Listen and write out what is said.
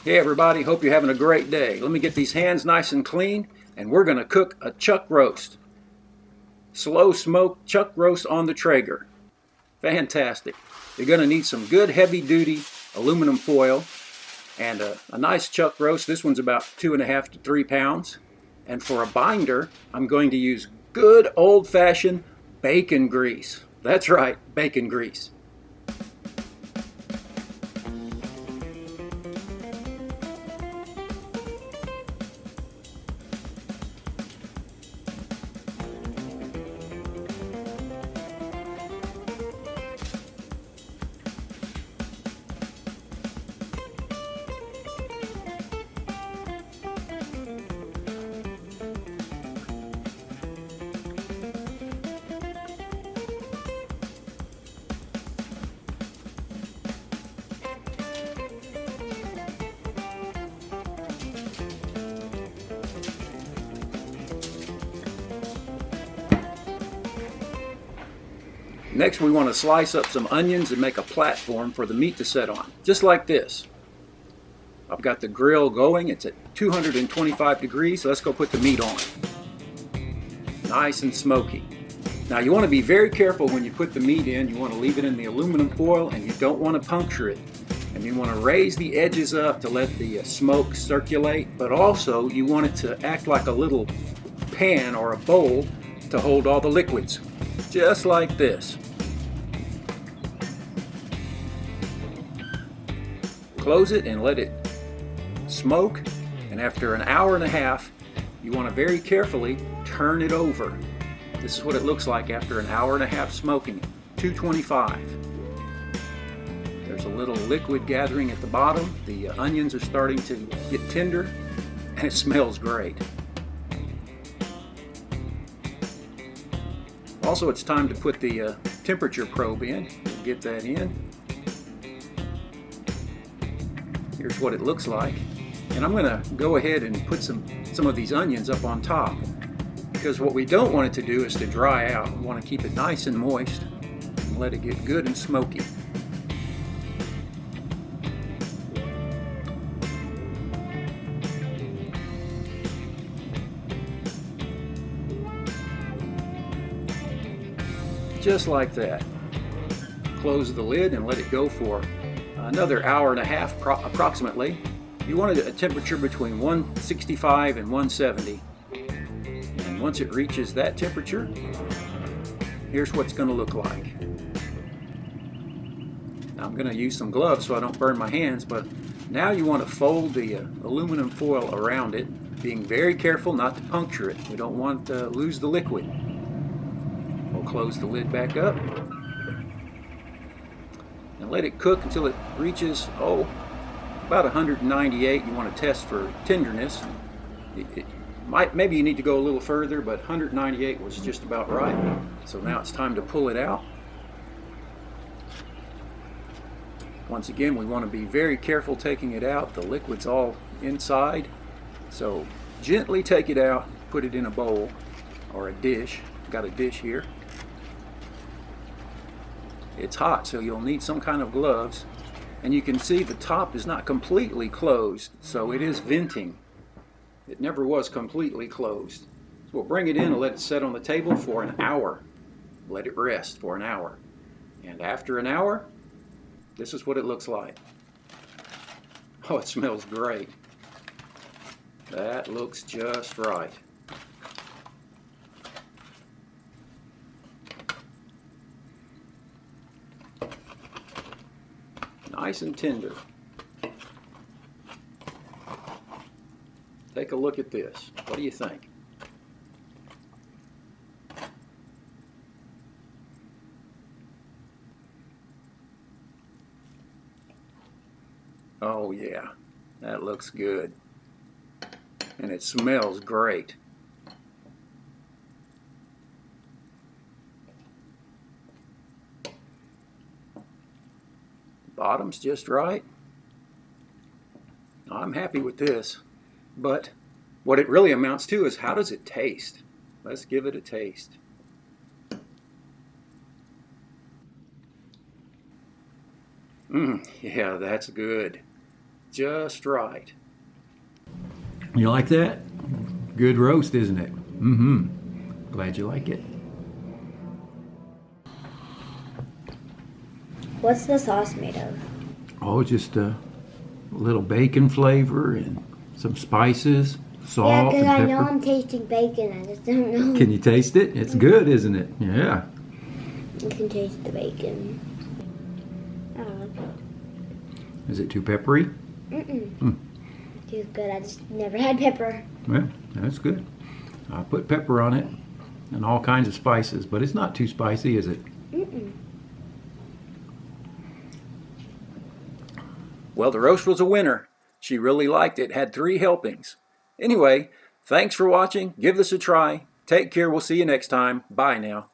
Hey everybody, hope you're having a great day. Let me get these hands nice and clean and we're going to cook a chuck roast. Slow smoked chuck roast on the Traeger. Fantastic. You're going to need some good heavy duty aluminum foil and a nice chuck roast. This one's about 2.5 to 3 pounds. And for a binder, I'm going to use good old fashioned bacon grease. That's right, bacon grease. Next, we want to slice up some onions and make a platform for the meat to set on, just like this. I've got the grill going. It's at 225 degrees. So let's go put the meat on. Nice and smoky. Now you want to be very careful when you put the meat in. You want to leave it in the aluminum foil and you don't want to puncture it. And you want to raise the edges up to let the smoke circulate, but also you want it to act like a little pan or a bowl to hold all the liquids, just like this. Close it and let it smoke, and after an hour and a half, you want to very carefully turn it over. This is what it looks like after an hour and a half smoking it. 225. There's a little liquid gathering at the bottom. The onions are starting to get tender, and it smells great. Also, it's time to put the temperature probe in. Get that in. Here's what it looks like. And I'm going to go ahead and put some of these onions up on top, because what we don't want it to do is to dry out. We want to keep it nice and moist and let it get good and smoky. Just like that. Close the lid and let it go for another hour and a half approximately. You want a temperature between 165 and 170. And once it reaches that temperature, here's what it's going to look like. Now I'm going to use some gloves so I don't burn my hands, but now you want to fold the aluminum foil around it, being very careful not to puncture it. We don't want to lose the liquid. We'll close the lid back up and let it cook until it reaches, about 198. You want to test for tenderness. Maybe you need to go a little further, but 198 was just about right. So now it's time to pull it out. Once again, we want to be very careful taking it out. The liquid's all inside. So gently take it out, put it in a bowl or a dish. Got a dish here. It's hot, so you'll need some kind of gloves. And you can see the top is not completely closed, so it is venting. It never was completely closed. So we'll bring it in and let it set on the table for an hour. Let it rest for an hour. And after an hour, this is what it looks like. Oh, it smells great. That looks just right. Nice and tender. Take a look at this. What do you think? Oh yeah, that looks good. And it smells great. Bottom's just right. I'm happy with this, but what it really amounts to is, how does it taste? Let's give it a taste. Yeah, that's good. just right. You like that? Good roast, isn't it? Mm-hmm. Glad you like it. What's the sauce made of? Oh, just a little bacon flavor and some spices, Yeah, salt, because and I pepper. know I'm tasting bacon. I just don't know. Can you taste it? It's good, isn't it? Yeah. You can taste the bacon. I don't like it. Is it too peppery? Mm-mm. It's good. I just never had pepper. Well, that's good. I put pepper on it and all kinds of spices, but it's not too spicy, is it? Mm-mm. Well, the roast was a winner. She really liked it, had 3 helpings. Anyway, thanks for watching. Give this a try. Take care. We'll see you next time. Bye now.